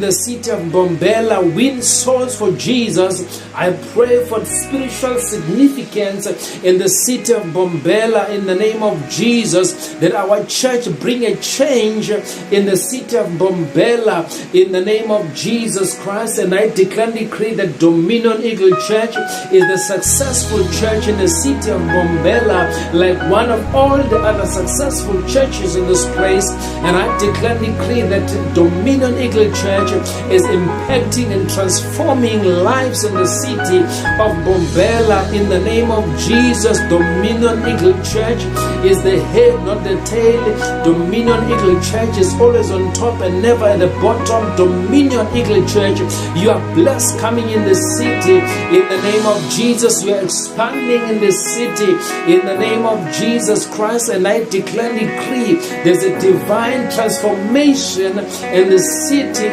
the city of Mbombela win souls for Jesus. I pray for spiritual significance in the city of Mbombela in the name of Jesus, that our church bring a change in the city of Mbombela in the name of Jesus Christ. And I declare and decree that Dominion Eagle Church is the successful church in the city of Mbombela, like one of all the other successful churches in this place. And I declare and decree that Dominion Eagle Church is impacting and transforming lives in the city of Mbombela in the name of Jesus. Dominion Eagle Church is the head, not the tail. Dominion Eagle Church is always on top and never at the bottom. Dominion Eagle Church, you are blessed coming in the city in the name of Jesus. You are expanding in the city in the name of Jesus Christ. And I declare and decree there's a divine transformation in the city